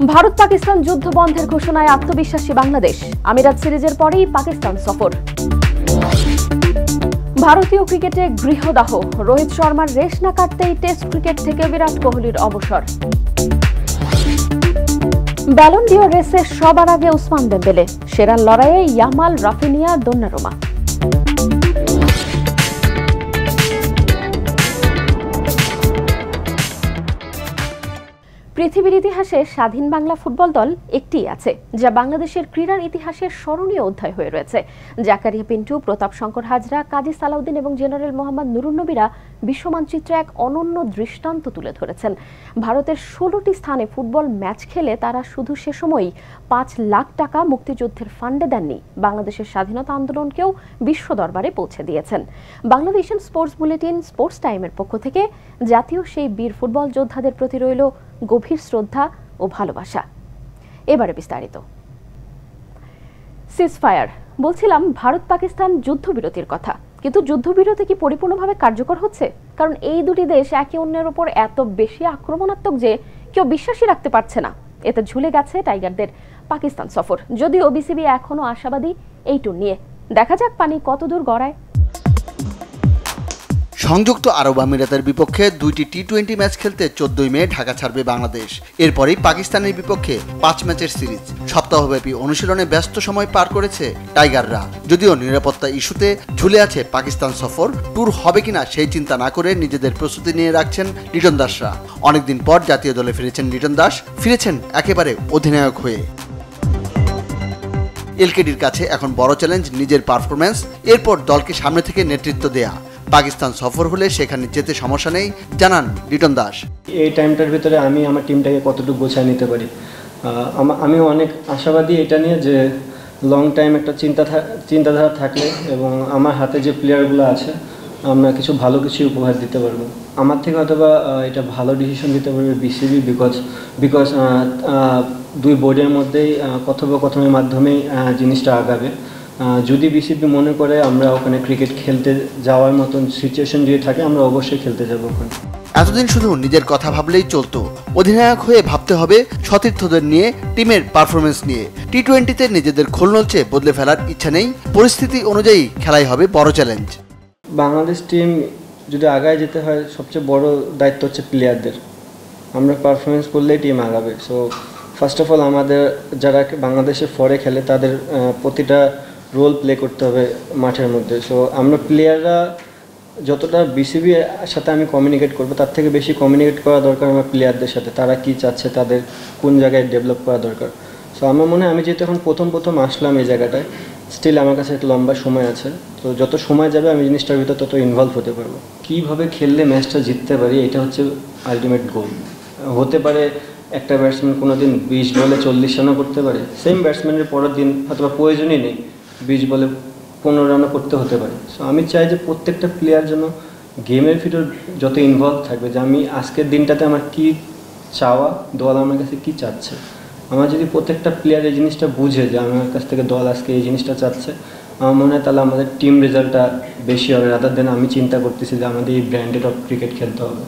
ভারত পাকিস্তান যুদ্ধ বন্ধের ঘোষণায় আত্মবিশ্বাসী বাংলাদেশ। আমিরাত সিরিজের পরেই পাকিস্তান সফর। ভারতীয় ক্রিকেটে গৃহদাহ, রোহিত শর্মার রেশ না কাটতেই টেস্ট ক্রিকেট থেকে বিরাট কোহলির অবসর। ব্যালন ডিওর রেসে সবার আগে ওসমান দেম্বেলে, সেরার লড়াইয়ে ইয়ামাল, রাফিনিয়া, দোন্নারুমা। পৃথিবীর ইতিহাসে স্বাধীন বাংলা ফুটবল দল একটিই আছে, যা বাংলাদেশের ক্রীড়ার ইতিহাসের স্মরণীয় অধ্যায় হয়ে রয়েছে। জাকারিয়া পিন্টু, প্রতাপ শঙ্কর হাজরা, কাজী সালাউদ্দিন এবং জেনারেল মোহাম্মদ নুরুন্নবীরা বিশ্বমানচিত্রে এক অনন্য দৃষ্টান্ত তুলে ধরেছেন। ভারতের 16টি স্থানে ফুটবল ম্যাচ খেলে তারা শুধু সে সময়ই 5 লাখ টাকা মুক্তিযুদ্ধের ফান্ডে দেননি, বাংলাদেশের স্বাধীনতা আন্দোলনকেও বিশ্ব দরবারে পৌঁছে দিয়েছেন। বাংলাদেশন স্পোর্টস বুলেটিন স্পোর্টস টাইমের পক্ষ থেকে জাতীয় সেই বীর ফুটবল যোদ্ধাদের প্রতি রইল গভীর শ্রদ্ধা ও ভালোবাসা। এবারে বিস্তারিত। সিজফায়ার বলছিলাম, ভারত পাকিস্তান যুদ্ধবিরতির কথা, কিন্তু যুদ্ধবিরতি কি পরিপূর্ণভাবে কার্যকর হচ্ছে? কারণ এই দুটি দেশ একে অন্যের উপর এত বেশি আক্রমণাত্মক যে কেউ বিশ্বাসই রাখতে পারছে না। এতে ঝুলে গেছে টাইগারদের পাকিস্তান সফর। যদিও বিসিবি এখনো আশাবাদী এই টুর নিয়ে। দেখা যাক পানি কতদূর গড়ায়। সংযুক্ত আরব আমিরাতের বিপক্ষে 2টি টি-20 ম্যাচ খেলতে 14 মে ঢাকা ছাড়বে বাংলাদেশ। এরপরেই পাকিস্তানের বিপক্ষে 5 ম্যাচের সিরিজ। সপ্তাহব্যাপী অনুশীলনে ব্যস্ত সময় পার করেছে টাইগাররা। যদিও নিরাপত্তা ইস্যুতে ঝুলে আছে পাকিস্তান সফর, ট্যুর হবে কিনা সেই চিন্তা না করে নিজেদের প্রস্তুতি নিয়ে রাখছেন লিটন দাসরা। অনেকদিন পর জাতীয় দলে ফিরেছেন লিটন দাস, ফিরেছেন একেবারে অধিনায়ক হয়ে। এলকেডির কাছে এখন বড় চ্যালেঞ্জ নিজের পারফরম্যান্স, এরপর দলকে সামনে থেকে নেতৃত্ব দেয়া। পাকিস্তান সফর হলে সেখানে যেতে সমস্যা নেই, জানান লিটন দাস। এই টাইমটার ভিতরে আমি আমার টিমটাকে কতটুকু গোছায় নিতে পারি, আমি অনেক আশাবাদী এটা নিয়ে যে লং টাইম একটা চিন্তাধারা থাকলে এবং আমার হাতে যে প্লেয়ারগুলো আছে আমরা কিছু ভালো কিছু উপহার দিতে পারবো। আমার থেকে হয়তোবা এটা ভালো ডিসিশন দিতে পারবে বিসিবি, বিকজ দুই বোর্ডের মধ্যেই কথোপকথনের মাধ্যমেই জিনিসটা আগাবে। যদি বিসিবি মনে করে আমরা ওখানে ক্রিকেট খেলতে যাওয়ার মতন সিচুয়েশন যদি থাকে, আমরা অবশ্যই খেলতে যাবো ওখানে। এতদিন শুধু নিজের কথা ভাবলেই চলতো, অধিনায়ক হয়ে ভাবতে হবে সতীর্থদের নিয়ে, টিমের পারফরমেন্স নিয়ে। টি-20তে নিজেদের খোল নলচে বদলে ফেলার ইচ্ছা নেই, পরিস্থিতি অনুযায়ী খেলাই হবে বড় চ্যালেঞ্জ। বাংলাদেশ টিম যদি আগায় যেতে হয়, সবচেয়ে বড় দায়িত্ব হচ্ছে প্লেয়ারদের। আমরা পারফরমেন্স করলেই টিম আগাবে। সো ফার্স্ট অফ অল আমাদের যারা বাংলাদেশে ফরে খেলে তাদের প্রতিটা রোল প্লে করতে হবে মাঠের মধ্যে। সো আমরা প্লেয়াররা যতটা বিসিবির সাথে আমি কমিউনিকেট করবো, তার থেকে বেশি কমিউনিকেট করা দরকার আমার প্লেয়ারদের সাথে। তারা কি চাচ্ছে, তাদের কোন জায়গায় ডেভেলপ করা দরকার। সো আমার মনে হয় আমি যেহেতু এখন প্রথম আসলাম এই জায়গাটায়, স্টিল আমার কাছে একটা লম্বা সময় আছে। তো যত সময় যাবে আমি জিনিসটার ভিতর তত ইনভলভ হতে পারবো। কীভাবে খেললে ম্যাচটা জিততে পারি, এটা হচ্ছে আলটিমেট গোল। হতে পারে একটা ব্যাটসম্যান কোনো দিন 20 বলে 40 রানও করতে পারে, সেম ব্যাটসম্যানের পরের দিন হয়তো প্রয়োজনই নেই 20 বলে 15 রানও করতে হতে পারে। সো আমি চাই যে প্রত্যেকটা প্লেয়ার যেন গেমের ভিতর যত ইনভলভ থাকবে, যে আমি আজকের দিনটাতে আমার কী চাওয়া, দল আমার কাছে কী চাচ্ছে। আমার যদি প্রত্যেকটা প্লেয়ার এই জিনিসটা বুঝে যে আমার কাছ থেকে দল আজকে এই জিনিসটা চাচ্ছে, আমার মনে হয় তাহলে আমাদের টিম রেজাল্টটা বেশি হবে, রাদার দেন আমি চিন্তা করতেছি যে আমাদের এই ব্র্যান্ডেড অফ ক্রিকেট খেলতে হবে।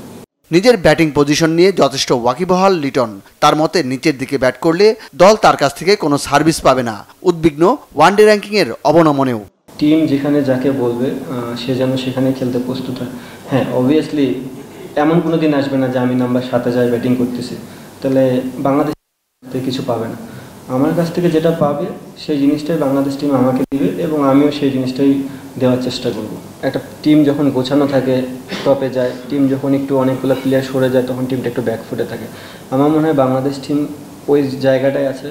নিজের ব্যাটিং পজিশন নিয়ে যথেষ্ট ওয়াকিবহাল লিটন। তার মতে নিচের দিকে ব্যাট করলে দল তার কাছ থেকে কোনো সার্ভিস পাবে না, উদ্বিগ্ন ওয়ানডে র্যাঙ্কিংয়ের অবনমনেও। টিম যেখানে যাকে বলবে সে যেন সেখানে খেলতে প্রস্তুত হয়। হ্যাঁ, অবভিয়াসলি এমন কোনো দিন আসবে না যে আমি নাম্বার 7-এ যাই ব্যাটিং করতেছি, তাহলে বাংলাদেশ কিছু পাবে না। আমার কাছ থেকে যেটা পাবে সেই জিনিসটাই বাংলাদেশ টিম আমাকে দিবে এবং আমিও সেই জিনিসটাই দেওয়ার চেষ্টা করব। একটা টিম যখন গোছানো থাকে টপে যায়, টিম যখন একটু অনেকগুলো প্লেয়ার সরে যায় তখন টিমটা একটু ব্যাকফুটে থাকে। আমার মনে হয় বাংলাদেশ টিম ওই জায়গাটায় আছে।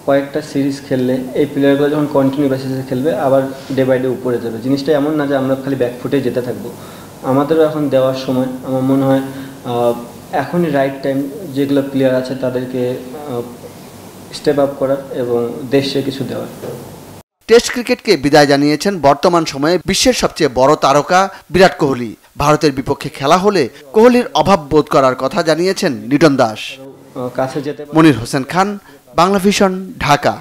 কয়েকটা সিরিজ খেললে এই প্লেয়ারগুলো যখন কন্টিনিউ বেসিসে খেলবে, আবার ডে বাই ডে উপরে যাবে। জিনিসটা এমন না যে আমরা খালি ব্যাকফুটে যেতে থাকবো। আমাদেরও এখন দেওয়ার সময়। আমার মনে হয় এখনই রাইট টাইম যেগুলো প্লেয়ার আছে তাদেরকে স্টেপ আপ করার এবং দেশে কিছু দেওয়ার। টেস্ট ক্রিকেটকে বিদায় জানিয়েছেন বর্তমান সময়ে বিশ্বের সবচেয়ে বড় তারকা বিরাট কোহলি। ভারতের বিপক্ষে খেলা হলে কোহলির অভাব বোধ করার কথা জানিয়েছেন লিটন দাস। কাছে যেতে মনির হোসেন খান, বাংলা ভিশন, ঢাকা।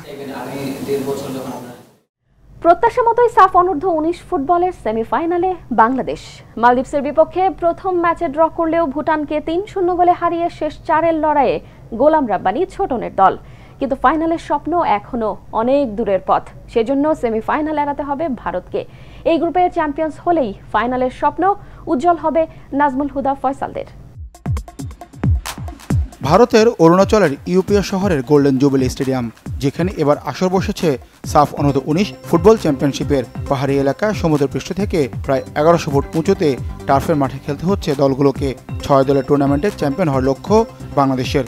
প্রত্যাশা মতোই সাফ অনূর্ধ্ব-19 ফুটবলের সেমিফাইনালে বাংলাদেশ। মালদ্বীপের বিপক্ষে প্রথম ম্যাচে ড্র করলেও ভুটানকে 3-0 গোলে হারিয়ে শেষ 4-এর লড়াইয়ে গোলাম রাব্বানি ছোটনের দল। কিন্তু ফাইনালের স্বপ্ন এখনো অনেক দূরের পথ। সেজন্য সেমিফাইনাল এড়াতে হবে ভারতকে। এই গ্রুপে চ্যাম্পিয়ন্স হলেই ফাইনালের স্বপ্ন উজ্জ্বল হবে নাজমুল হুদা ফয়সালদের। ভারতের অরুণাচলের ইউপিয়া শহরের গোল্ডেন জুবিলি স্টেডিয়াম, যেখানে এবার আসর বসেছে সাফ অনূর্ধ্ব-19 ফুটবল চ্যাম্পিয়নশিপের। পাহাড়ি এলাকা সমুদ্রপৃষ্ঠ থেকে প্রায় 1100 ফুট উঁচুতে টার্ফের মাঠে খেলতে হচ্ছে দলগুলোকে। 6 দলের টুর্নামেন্টে চ্যাম্পিয়ন হওয়ার লক্ষ্য বাংলাদেশের।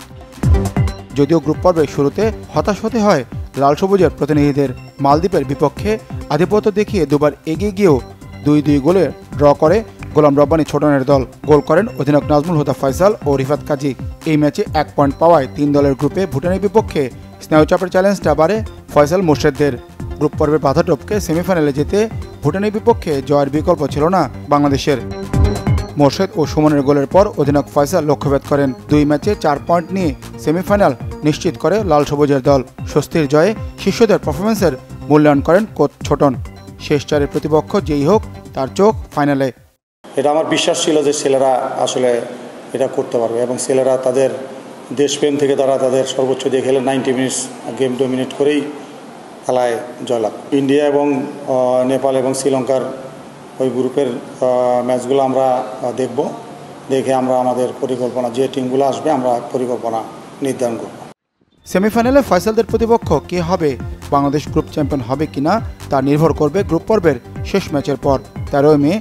যদিও গ্রুপ পর্বের শুরুতে হতাশ হতে হয় লাল সবুজের প্রতিনিধিদের। মালদ্বীপের বিপক্ষে আধিপত্য দেখিয়ে দুবার এগিয়ে গিয়েও 2-2 গোলে ড্র করে গোলাম রব্বানি ছোটনের দল। গোল করেন অধিনায়ক নাজমুল হুদা ফয়সাল ও রিফাত কাজী। এই ম্যাচে 1 পয়েন্ট পাওয়ায় 3 দলের গ্রুপে ভুটানের বিপক্ষে স্নায়ুচাপের চ্যালেঞ্জটা বাড়ে ফয়সাল মোর্শেদদের। গ্রুপ পর্বের বাধা টপকে সেমিফাইনালে যেতে ভুটানের বিপক্ষে জয়ের বিকল্প ছিল না বাংলাদেশের। মোর্শেদ ও সুমনের গোলের পর অধিনায়ক ফয়সাল লক্ষ্যভেদ করেন। 2 ম্যাচে 4 পয়েন্ট নিয়ে সেমিফাইনাল নিশ্চিত করে লাল সবুজের দল। স্বস্তির জয়ে শিষ্যদের পারফরমেন্সের মূল্যায়ন করেন কোচ ছোটন। শেষ 4-এর প্রতিপক্ষ যেই হোক, তার চোখ ফাইনালে। এটা আমার বিশ্বাস ছিল যে ছেলেরা আসলে এটা করতে পারবে, এবং ছেলেরা তাদের দেশপ্রেম থেকে তারা তাদের সর্বোচ্চ দিয়ে খেলে 90 মিনিটস গেম ডমিনেট করেই খেলায় জয়লাভ। ইন্ডিয়া এবং নেপাল এবং শ্রীলঙ্কার ওই গ্রুপের ম্যাচগুলো আমরা দেখব, দেখে আমরা আমাদের পরিকল্পনা, যে টিমগুলো আসবে আমরা পরিকল্পনা নির্ধারণ করব। সেমিফাইনালে ফয়সালদের প্রতিপক্ষ কে হবে, বাংলাদেশ গ্রুপ চ্যাম্পিয়ন হবে কিনা তা নির্ভর করবে গ্রুপ পর্বের শেষ ম্যাচের পর। 13 মে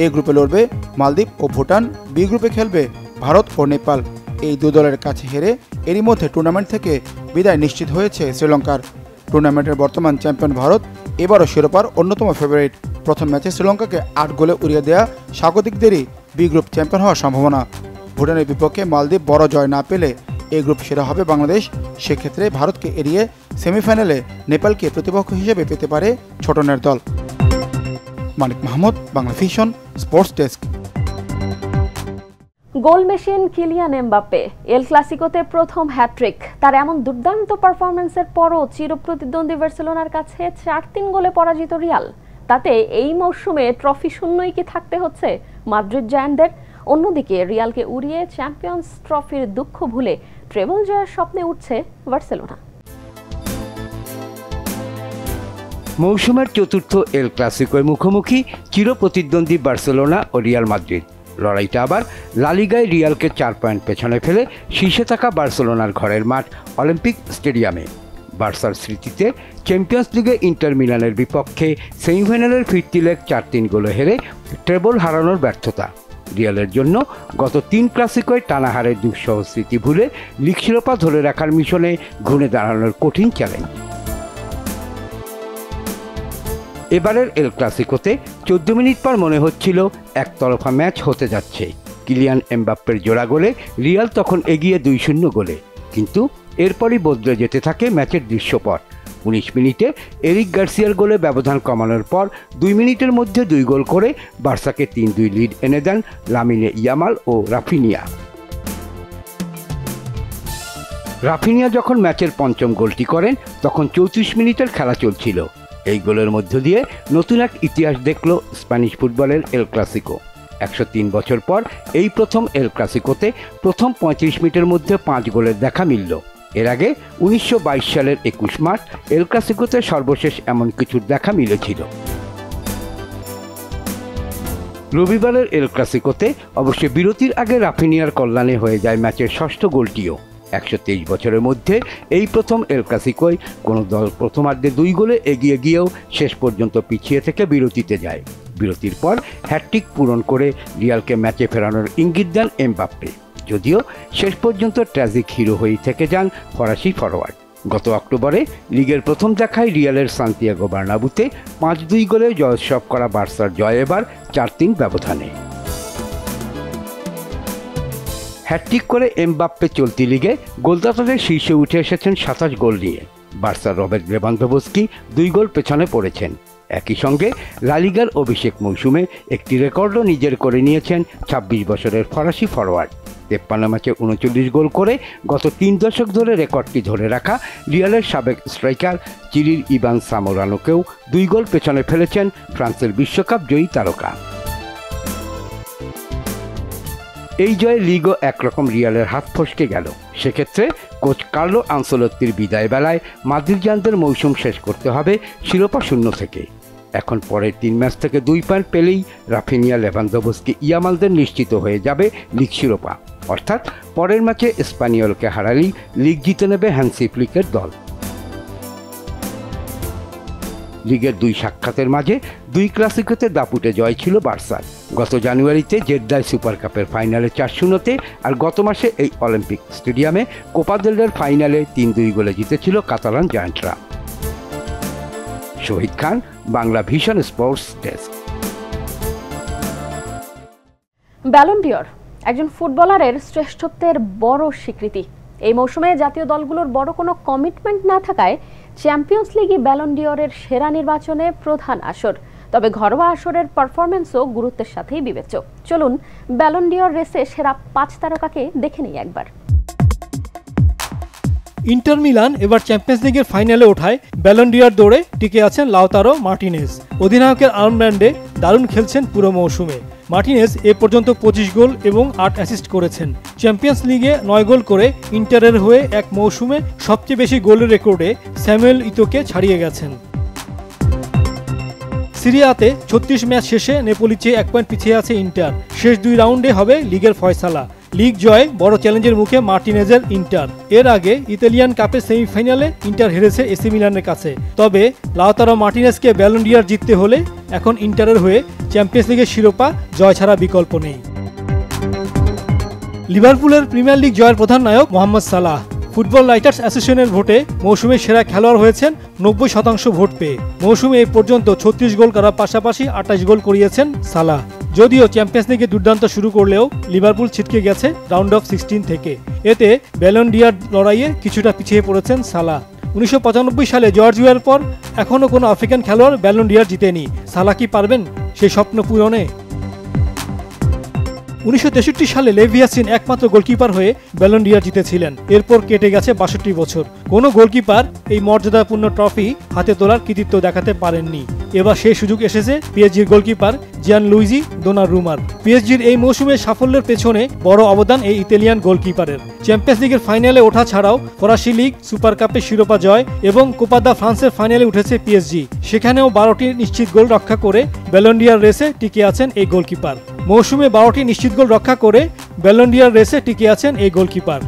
এ গ্রুপে লড়বে মালদ্বীপ ও ভুটান, বি গ্রুপে খেলবে ভারত ও নেপাল। এই 2 দলের কাছে হেরে এরই মধ্যে টুর্নামেন্ট থেকে বিদায় নিশ্চিত হয়েছে শ্রীলঙ্কার। টুর্নামেন্টের বর্তমান চ্যাম্পিয়ন ভারত এবারও শিরোপার অন্যতম ফেভারিট। প্রথম ম্যাচে শ্রীলঙ্কাকে 8 গোলে উড়িয়ে দেয়া স্বাগতিকদেরই বি গ্রুপ চ্যাম্পিয়ন হওয়ার সম্ভাবনা। ভুটানের বিপক্ষে মালদ্বীপ বড় জয় না পেলে এই গ্রুপ সেরা হবে বাংলাদেশ। সেক্ষেত্রে ভারতকে এড়িয়ে সেমিফাইনালে নেপালকে প্রতিপক্ষ হিসেবে পেতে পারে ছোটনের দল। Manik Mahmud, Bangla vision, sports desk. Goal machine Kylian Mbappe El ক্লাসিকোতে প্রথম হ্যাট্রিক। তার এমন দুর্দান্ত পারফরম্যান্সের পরও চিরপ্রতিদ্বন্দ্বী বার্সেলোনার কাছে 4-3 গোলে পরাজিত রিয়াল। তাতে এই মৌসুমে ট্রফি শূন্যই কি থাকতে হচ্ছে মাদ্রিদ জায়ান্টদের? অন্যদিকে রিয়ালকে উড়িয়ে চ্যাম্পিয়ন্স ট্রফির দুঃখ ভুলে ট্রেবল জয়ের স্বপ্নে উঠছে বার্সেলোনা। মৌসুমের চতুর্থ এল ক্লাসিকোর মুখোমুখি চিরপ্রতিদ্বন্দ্বী বার্সেলোনা ও রিয়াল মাদ্রিদ। লড়াইটা আবার লা লিগায় রিয়ালকে 4 পয়েন্ট পেছনে ফেলে শীর্ষে থাকা বার্সেলোনার ঘরের মাঠ অলিম্পিক স্টেডিয়ামে। বার্সার স্মৃতিতে চ্যাম্পিয়ন্স লিগে ইন্টার মিলানের বিপক্ষে সেমিফাইনালের ফিরতি লেগ 4-3 গোলে হেরে ট্রেবল হারানোর ব্যর্থতা। রিয়ালের জন্য গত 3 ক্লাসিকোয় টানা হারের দুঃসহ স্মৃতি ভুলে লিগ শিরোপা ধরে রাখার মিশনে ঘুরে দাঁড়ানোর কঠিন চ্যালেঞ্জ। এবারের এল ক্লাসিকোতে 14 মিনিট পর মনে হচ্ছিল একতরফা ম্যাচ হতে যাচ্ছে। কিলিয়ান এমবাপ্পের জোড়া গোলে রিয়াল তখন এগিয়ে 2-0 গোলে, কিন্তু এরপরই বদলে যেতে থাকে ম্যাচের দৃশ্যপট। 19 মিনিটে এরিক গার্সিয়ার গোলে ব্যবধান কমানোর পর 2 মিনিটের মধ্যে 2 গোল করে বার্সাকে 3-2 লিড এনে দেন লামিনে ইয়ামাল ও রাফিনিয়া। রাফিনিয়া যখন ম্যাচের 5ম গোলটি করেন তখন 34 মিনিটের খেলা চলছিল। এই গোলের মধ্য দিয়ে নতুন এক ইতিহাস দেখল স্প্যানিশ ফুটবলের এল ক্লাসিকো। 103 বছর পর এই প্রথম এল ক্লাসিকোতে প্রথম 35 মিনিটের মধ্যে 5 গোলের দেখা মিলল। এর আগে 1922 সালের 21 মার্চ এল ক্লাসিকোতে সর্বশেষ এমন কিছুর দেখা মিলেছিল। রবিবারের এল ক্লাসিকোতে অবশ্য বিরতির আগে রাফিনিয়ার কল্যাণে হয়ে যায় ম্যাচের 6ষ্ঠ গোলটিও। 123 বছরের মধ্যে এই প্রথম এল ক্লাসিকোয় কোনো দল প্রথমার্ধে 2 গোলে এগিয়ে গিয়েও শেষ পর্যন্ত পিছিয়ে থেকে বিরতিতে যায়। বিরতির পর হ্যাটট্রিক পূরণ করে রিয়ালকে ম্যাচে ফেরানোর ইঙ্গিত দেন এমবাপ্পে, যদিও শেষ পর্যন্ত ট্র্যাজিক হিরো হয়েই থেকে যান ফরাসি ফরোয়ার্ড। গত অক্টোবরে লিগের প্রথম দেখায় রিয়ালের সান্তিয়াগো বার্নাবুতে 5-2 গোলে জয়োৎসব করা বার্সার জয় এবার 4-3 ব্যবধানে। হ্যাটট্রিক করে এমবাপ্পে চলতি লিগে গোলদাতাদের শীর্ষে উঠে এসেছেন 27 গোল নিয়ে। বার্সার রবার্ট লেভানডোভস্কি 2 গোল পেছনে পড়েছেন। একই সঙ্গে লা লিগার অভিষেক মৌসুমে একটি রেকর্ডও নিজের করে নিয়েছেন 26 বছরের ফরাসি ফরোয়ার্ড। 53 ম্যাচে 39 গোল করে গত 3 দশক ধরে রেকর্ডটি ধরে রাখা রিয়ালের সাবেক স্ট্রাইকার চিরিল ইভান সামোরানোকেও 2 গোল পেছনে ফেলেছেন ফ্রান্সের বিশ্বকাপ জয়ী তারকা। এই জয়ে লিগও একরকম রিয়ালের হাত ফসকে গেল। সেক্ষেত্রে কোচ কার্লো আনসেলোত্তির বিদায় বেলায় মাদ্রিদিয়ানদের মৌসুম শেষ করতে হবে শিরোপা শূন্য থেকে। এখন পরের 3 ম্যাচ থেকে 2 পয়েন্ট পেলেই রাফিনিয়া, লেভানডোভস্কি, ইয়ামালদের নিশ্চিত হয়ে যাবে লিগ শিরোপা। অর্থাৎ পরের ম্যাচে স্প্যানিয়লকে হারালেই লিগ জিতে নেবে হ্যান্সি ফ্লিকের দল। লিগের 2 সাক্ষাতের মাঝে 2 ক্লাসিকোতে দাপুটে জয় ছিল বার্সার। গত জানুয়ারিতে জেদ্দায় সুপার কাপের ফাইনালে 4-0-তে, আর গত মাসে এই অলিম্পিক স্টেডিয়ামে কোপা দেল রের ফাইনালে 3-2 গোলে জিতেছিল কাতালান জায়ান্টরা। Shahid Khan, Bangla vision sports desk. Ballon ডি'র একজন ফুটবলারের শ্রেষ্ঠত্বের বড় স্বীকৃতি। এই মৌসুমে জাতীয় দলগুলোর বড় কোনো কমিটমেন্ট না থাকায় চ্যাম্পিয়ন্স লিগই ব্যালন ডি'রের সেরা নির্বাচনে প্রধান আসর। তবে ঘরোয়া আসরের পারফরম্যান্সও গুরুত্বের সাথেই বিবেচ্য। চলুন ব্যালন ডি'র রেসে সেরা 5 তারকাকে দেখে নিই একবার। ইন্টার মিলান এবার চ্যাম্পিয়ন্স লিগের ফাইনালে ওঠায় ব্যালন ডি'র দৌড়ে টিকে আছেন লাউতারো মার্টিনেজ। অধিনায়কের আর্মব্যান্ডে দারুণ খেলছেন পুরো মৌসুমে। মার্টিনেজ এ পর্যন্ত 25 গোল এবং 8 অ্যাসিস্ট করেছেন। চ্যাম্পিয়ন্স লিগে 9 গোল করে ইন্টারের হয়ে এক মৌসুমে সবচেয়ে বেশি গোলের রেকর্ডে স্যামুয়েল ইতোকে ছাড়িয়ে গেছেন। সিরিয়াতে 36 ম্যাচ শেষে নেপোলি চেয়ে 1 পয়েন্ট পিছিয়ে আছে ইন্টার। শেষ 2 রাউন্ডে হবে লিগের ফয়সালা। লিগ জয়ে বড় চ্যালেঞ্জের মুখে মার্টিনেজের ইন্টার। এর আগে ইতালিয়ান কাপের সেমিফাইনালে ইন্টার হেরেছে এসি মিলানের কাছে। তবে লাউতারো মার্টিনেজকে ব্যালন ডি'র জিততে হলে এখন ইন্টারের হয়ে চ্যাম্পিয়ন্স লিগের শিরোপা জয় ছাড়া বিকল্প নেই। লিভারপুলের প্রিমিয়ার লিগ জয়ের প্রধান নায়ক মোহাম্মদ সালাহ। ফুটবল রাইটার্স অ্যাসোসিয়েশনের ভোটে মৌসুমের সেরা খেলোয়াড় হয়েছেন 90% ভোট পেয়ে। মৌসুমে এ পর্যন্ত 36 গোল করার পাশাপাশি 28 গোল করিয়েছেন সালাহ। যদিও চ্যাম্পিয়ন্স লিগে দুর্দান্ত শুরু করলেও লিভারপুল ছিটকে গেছে রাউন্ড অফ 16 থেকে। এতে ব্যালন ডি'র লড়াইয়ে কিছুটা পিছিয়ে পড়েছেন সালাহ। 1995 সালে জর্জ ওয়ের পর এখনও কোনো আফ্রিকান খেলোয়াড় ব্যালন ডি'র জিতেনি। সালাহ কি পারবেন সেই স্বপ্ন পূরণে? 1963 সালে লেভিয়াসিন একমাত্র গোলকিপার হয়ে ব্যালন ডি'র জিতেছিলেন। এরপর কেটে গেছে 62 বছর। কোনো গোলকিপার এই মর্যাদাপূর্ণ ট্রফি হাতে তোলার কৃতিত্ব দেখাতে পারেননি। এবার সেই সুযোগ এসেছে পিএসজির গোলকিপার জিয়ানলুইজি দোনারুমার। পিএসজির এই মৌসুমের সাফল্যের পেছনে বড় অবদান এই ইতালিয়ান গোলকিপারের। চ্যাম্পিয়ন্স লিগের ফাইনালে ওঠা ছাড়াও ফরাসি লিগ, সুপার কাপে শিরোপা জয় এবং কোপা দা ফ্রান্সের ফাইনালে উঠেছে পিএসজি। সেখানেও 12টি নিশ্চিত গোল রক্ষা করে ব্যালন ডি'র রেসে টিকে আছেন এই গোলকিপার। মৌসুমে 12টি নিশ্চিত গোল রক্ষা করে ব্যালন ডি'র রেসে টিকে আছেন এই গোলকিপার।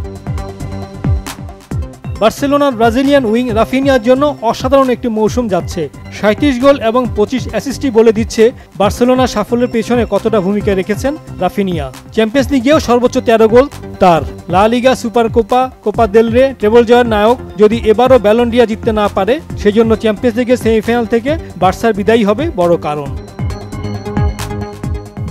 বার্সেলোনার ব্রাজিলিয়ান উইং রাফিনিয়ার জন্য অসাধারণ একটি মৌসুম যাচ্ছে। 37 গোল এবং 25 অ্যাসিস্টই বলে দিচ্ছে বার্সেলোনার সাফল্যের পেছনে কতটা ভূমিকা রেখেছেন রাফিনিয়া। চ্যাম্পিয়ন্স লিগেও সর্বোচ্চ 13 গোল তার। লা লিগা, সুপার কোপা, কোপা দেল রে ট্রেবল জয়ের নায়ক যদি এবারও ব্যালন ডি'র জিততে না পারে, সেজন্য চ্যাম্পিয়ন্স লিগের সেমিফাইনাল থেকে বার্সার বিদায়ী হবে বড় কারণ।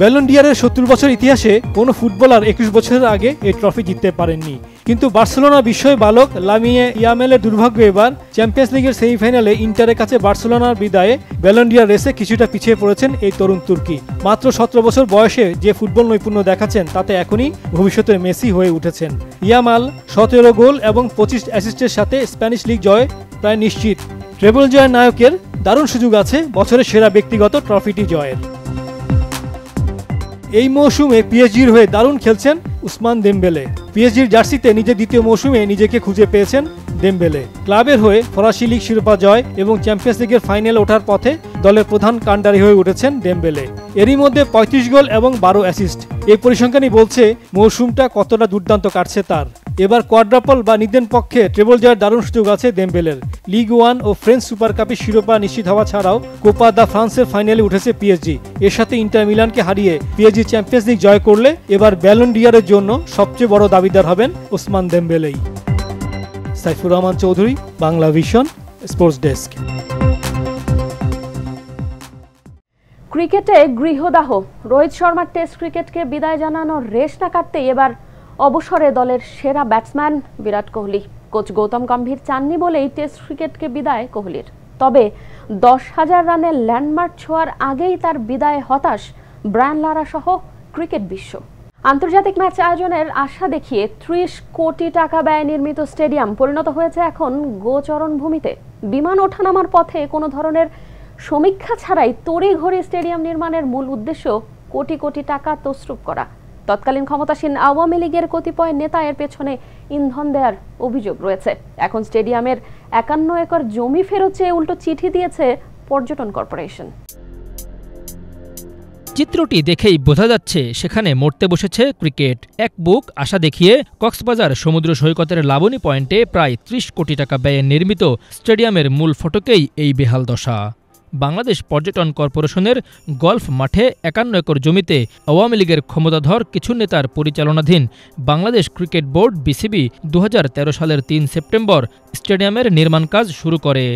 ব্যালন ডি'রের 70 বছর ইতিহাসে কোনো ফুটবলার 21 বছরের আগে এই ট্রফি জিততে পারেননি। কিন্তু বার্সেলোনা বিস্ময় বালক লামিনে ইয়ামালের দুর্ভাগ্য এবার চ্যাম্পিয়ন্স লিগের সেমিফাইনালে ইন্টারের কাছে বার্সেলোনার বিদায়ে ব্যালন ডি'র রেসে কিছুটা পিছিয়ে পড়েছেন এই তরুণ তুর্কি। মাত্র 17 বছর বয়সে যে ফুটবল নৈপুণ্য দেখাচ্ছেন তাতে এখনই ভবিষ্যতের মেসি হয়ে উঠেছেন। ইয়ামাল 17 গোল এবং 25 অ্যাসিস্টের সাথে স্প্যানিশ লিগ জয় প্রায় নিশ্চিত। ট্রেবল জয়ের নায়কের দারুণ সুযোগ আছে বছরের সেরা ব্যক্তিগত ট্রফিটি জয়ের। এই মৌসুমে পিএসজির হয়ে দারুণ খেলছেন উসমান দেমবেলে। পিএসজির জার্সিতে নিজের দ্বিতীয় মৌসুমে নিজেকে খুঁজে পেয়েছেন দেমবেলে। ক্লাবের হয়ে ফরাসি লিগ শিরোপা জয় এবং চ্যাম্পিয়ন্স লিগের ফাইনালে ওঠার পথে দলের প্রধান কাণ্ডারি হয়ে উঠেছেন দেমবেলে। এরই মধ্যে 35 গোল এবং 12 অ্যাসিস্ট। এই পরিসংখ্যানই বলছে মৌসুমটা কতটা দুর্দান্ত কাটছে তার। এবার কোয়াড্রাপল বা নিদেন পক্ষে ট্রেবল জয়ের দারুণ সুযোগ আছে দেমবেলের। লিগ 1 ও ফ্রেঞ্চ সুপার কাপের শিরোপা নিশ্চিত হওয়া ছাড়াও কোপা দা ফ্রান্সের ফাইনালে উঠেছে পিএসজি। এর সাথে ইন্টার মিলানকে হারিয়ে পিএসজি চ্যাম্পিয়ন্স লিগ জয় করলে এবার ব্যালন ডি'রের জন্য সবচেয়ে বড় দাবিদার হবেন ওসমান দেমবেলেই। Saifur Rahman Chowdhury, Bangla vision sports desk. ক্রিকেটে গৃহদাহ। রোহিত শর্মার টেস্ট ক্রিকেটকে বিদায় জানানোর রেশ না কাটতেই এবার অবসরে দলের সেরা ব্যাটসম্যান বিরাট কোহলি। কোচ গৌতম গম্ভীর চাননি বলেই টেস্ট ক্রিকেটকে বিদায় কোহলির। তবে 10,000 রানের ল্যান্ডমার্ক ছোঁয়ার আগেই তার বিদায় হতাশ ব্রায়ান লারা সহ ক্রিকেট বিশ্ব। আন্তর্জাতিক ম্যাচ আয়োজনের আশা দেখিয়ে 30 কোটি টাকা ব্যয়ে নির্মিত স্টেডিয়াম পরিণত হয়েছে এখন গোচরণ ভূমিতে। বিমান ওঠানামার পথে কোনো ধরনের সমীক্ষা ছাড়াই তড়িঘড়ি স্টেডিয়াম নির্মাণের মূল উদ্দেশ্য কোটি কোটি টাকা তছরূপ করা। তৎকালীন ক্ষমতাসীন আওয়ামী লীগের কতিপয় নেতা এর পেছনে ইন্ধন দেওয়ার অভিযোগ রয়েছে। এখন স্টেডিয়ামের 51 একর জমি ফেরত চেয়ে উল্টো চিঠি দিয়েছে পর্যটন কর্পোরেশন। চিত্রটি দেখেই বোঝা যাচ্ছে সেখানে মরতে বসেছে ক্রিকেট। এক বুক আশা দেখিয়ে কক্সবাজার সমুদ্র সৈকতের লাবণী পয়েন্টে প্রায় ৩০ কোটি টাকা ব্যয়ে নির্মিত স্টেডিয়ামের মূল ফটকেই এই বেহাল দশা। বাংলাদেশ পর্যটন কর্পোরেশনের গলফ মাঠে 51 একর জমিতে আওয়ামী লীগের ক্ষমতাধর কিছু নেতার পরিচালনাধীন বাংলাদেশ ক্রিকেট বোর্ড বিসিবি 2013 সালের 3 সেপ্টেম্বর স্টেডিয়ামের নির্মাণ কাজ শুরু করে।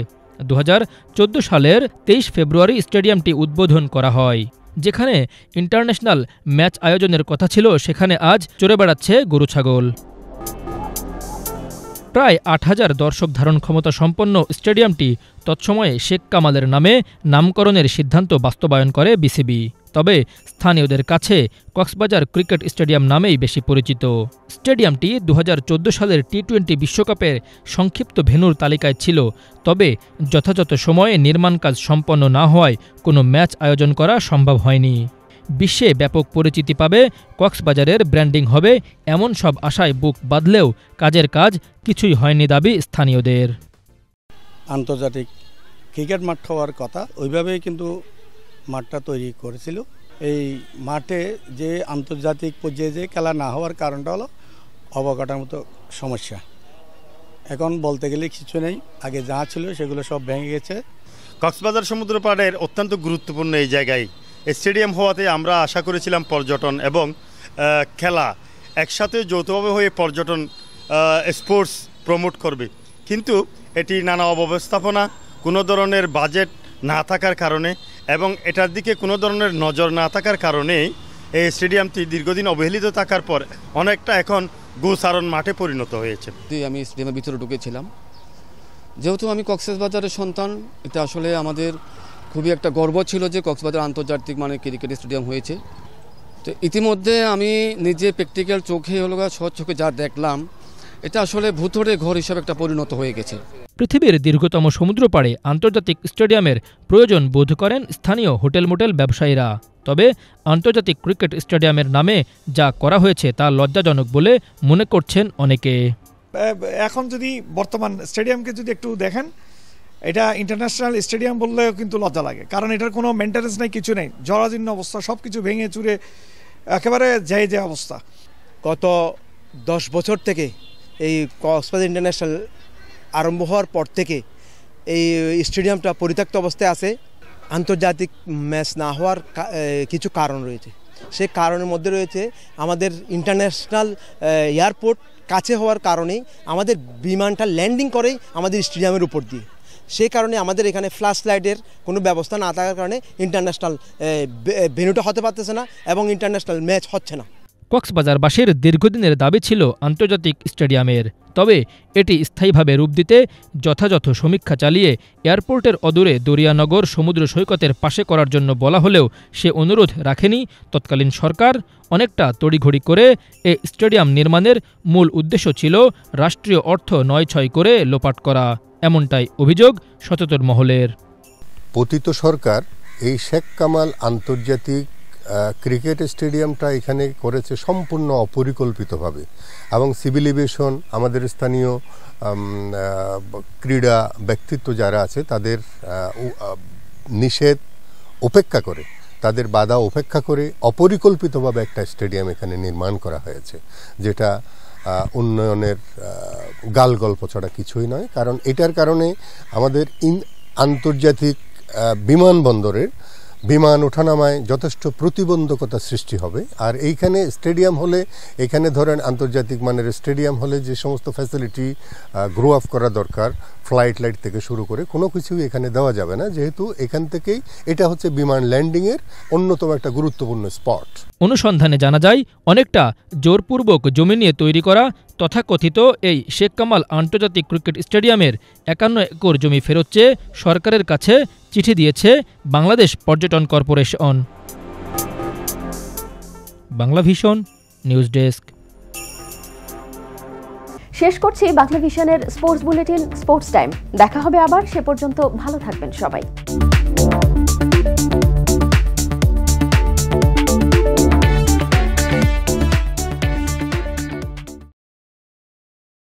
2014 সালের 23 ফেব্রুয়ারি স্টেডিয়ামটি উদ্বোধন করা হয়। যেখানে ইন্টারন্যাশনাল ম্যাচ আয়োজনের কথা ছিল, সেখানে আজ চড়ে বেড়াচ্ছে গরু ছাগল। প্রায় 8000 দর্শক ধারণ ক্ষমতা সম্পন্ন স্টেডিয়ামটি তৎসময়ে শেখ কামালের নামে নামকরণের সিদ্ধান্ত বাস্তবায়ন করে বিসিবি। তবে স্থানীয়দের কাছে কক্সবাজার ক্রিকেট স্টেডিয়াম নামেই বেশি পরিচিত। স্টেডিয়ামটি 2014 সালের টি-20 বিশ্বকাপের সংক্ষিপ্ত ভেন্যুর তালিকায় ছিল, তবে যথাযথ সময়ে নির্মাণ কাজ সম্পন্ন না হওয়ায় কোনো ম্যাচ আয়োজন করা সম্ভব হয়নি। বিশ্বে ব্যাপক পরিচিতি পাবে, কক্সবাজারের ব্র্যান্ডিং হবে, এমন সব আশায় বুক বাঁধলেও কাজের কাজ কিছুই হয়নি দাবি স্থানীয়দের। আন্তর্জাতিক ক্রিকেট মাঠ হওয়ার কথা, ওইভাবেই কিন্তু মাঠটা তৈরি করেছিল। এই মাঠে যে আন্তর্জাতিক পর্যায়ে যে খেলা না হওয়ার কারণটা হলো অবকাঠামোগত সমস্যা। এখন বলতে গেলে কিছু নেই, আগে যা ছিল সেগুলো সব ভেঙে গেছে। কক্সবাজার সমুদ্র পাড়ের অত্যন্ত গুরুত্বপূর্ণ এই জায়গায় স্টেডিয়াম হওয়াতে আমরা আশা করেছিলাম পর্যটন এবং খেলা একসাথে যৌথভাবে হয়ে পর্যটন স্পোর্টস প্রমোট করবে, কিন্তু এটি নানা অব্যবস্থাপনা, কোনো ধরনের বাজেট না থাকার কারণে এবং এটার দিকে কোনো ধরনের নজর না থাকার কারণে এই স্টেডিয়ামটি দীর্ঘদিন অবহেলিত থাকার পর অনেকটা এখন গোসারণ মাঠে পরিণত হয়েছে। আমি স্টেডিয়ামের ভিতরে ঢুকেছিলাম, যেহেতু আমি কক্সবাজারের সন্তান, এটা আসলে আমাদের খুবই একটা গর্ব ছিল যে কক্সবাজার আন্তর্জাতিক মানের ক্রিকেট স্টেডিয়াম হয়েছে। তো ইতিমধ্যে আমি নিজে প্র্যাকটিক্যাল চোখে হলো চোখে যা দেখলাম, এটা আসলে ভূতরে ঘর হিসাবে একটা পরিণত হয়ে গেছে। পৃথিবীর দীর্ঘতম সমুদ্র পাড়ে আন্তর্জাতিক স্টেডিয়ামের প্রয়োজন বোধ করেন স্থানীয় হোটেল মোটেল ব্যবসায়ীরা। তবে আন্তর্জাতিক ক্রিকেট স্টেডিয়ামের নামে যা করা হয়েছে তা লজ্জাজনক বলে মনে করছেন অনেকে। এখন যদি বর্তমান স্টেডিয়ামকে যদি একটু দেখেন, এটা ইন্টারন্যাশনাল স্টেডিয়াম বললেও কিন্তু লজ্জা লাগে, কারণ এটার কোনো মেনটেন্যান্স নেই, কিছু নেই, জরাজীর্ণ অবস্থা, সব কিছু ভেঙে চুরে একেবারে যে অবস্থা। গত 10 বছর থেকে এই কক্সবাজার ইন্টারন্যাশনাল আরম্ভ হওয়ার পর থেকে এই স্টেডিয়ামটা পরিত্যক্ত অবস্থায় আছে। আন্তর্জাতিক ম্যাচ না হওয়ার কিছু কারণ রয়েছে। সেই কারণের মধ্যে রয়েছে আমাদের ইন্টারন্যাশনাল এয়ারপোর্ট কাছে হওয়ার কারণেই আমাদের বিমানটা ল্যান্ডিং করেই আমাদের স্টেডিয়ামের উপর দিয়ে। সেই কারণে আমাদের এখানে ফ্ল্যাশ লাইটের কোনো ব্যবস্থা না থাকার কারণে ইন্টারন্যাশনাল ভেন্যুটা হতে পারতেছে না এবং ইন্টারন্যাশনাল ম্যাচ হচ্ছে না। কক্সবাজারবাসীর দীর্ঘদিনের দাবি ছিল আন্তর্জাতিক স্টেডিয়ামের, তবে এটি স্থায়ীভাবে রূপ দিতে যথাযথ সমীক্ষা চালিয়ে এয়ারপোর্টের অদূরে দরিয়ানগর সমুদ্র সৈকতের পাশে করার জন্য বলা হলেও সে অনুরোধ রাখেনি তৎকালীন সরকার। অনেকটা তড়িঘড়ি করে এ স্টেডিয়াম নির্মাণের মূল উদ্দেশ্য ছিল রাষ্ট্রীয় অর্থ নয়-ছয় করে লোপাট করা, এমনটাই অভিযোগ সচেতন মহলের। পতিত সরকার এই শেখ কামাল আন্তর্জাতিক ক্রিকেট স্টেডিয়ামটা এখানে করেছে সম্পূর্ণ অপরিকল্পিতভাবে, এবং সিভিল এভিয়েশন, আমাদের স্থানীয় ক্রীড়া ব্যক্তিত্ব যারা আছে তাদের নিষেধ উপেক্ষা করে, তাদের বাধা উপেক্ষা করে অপরিকল্পিতভাবে একটা স্টেডিয়াম এখানে নির্মাণ করা হয়েছে, যেটা উন্নয়নের গাল গল্প ছাড়া কিছুই নয়। কারণ এটার কারণে আমাদের আন্তর্জাতিক বিমানবন্দরের বিমান ওঠানামায় যথেষ্ট প্রতিবন্ধকতা সৃষ্টি হবে। আর এইখানে স্টেডিয়াম হলে, এখানে ধরেন আন্তর্জাতিক মানের স্টেডিয়াম হলে যে সমস্ত ফ্যাসিলিটি গ্রো আপ করা দরকার, ফ্লাইট লাইট থেকে শুরু করে কোনো কিছুই এখানে দেওয়া যাবে না, যেহেতু এখান থেকেই এটা হচ্ছে বিমান ল্যান্ডিংয়ের অন্যতম একটা গুরুত্বপূর্ণ স্পট। অনুসন্ধানে জানা যায় অনেকটা জোরপূর্বক জমি নিয়ে তৈরি করা তথাকথিত এই শেখ কামাল আন্তর্জাতিক ক্রিকেট স্টেডিয়ামের 51 একর জমি ফেরত চেয়ে সরকারের কাছে চিঠি দিয়েছে বাংলাদেশ পর্যটন corporation. Bangla vision news desk. শেষ করছি বাংলা ভিশনের স্পোর্টস বুলেটিন স্পোর্টস টাইম। দেখা হবে আবার, সে পর্যন্ত ভালো থাকবেন সবাই।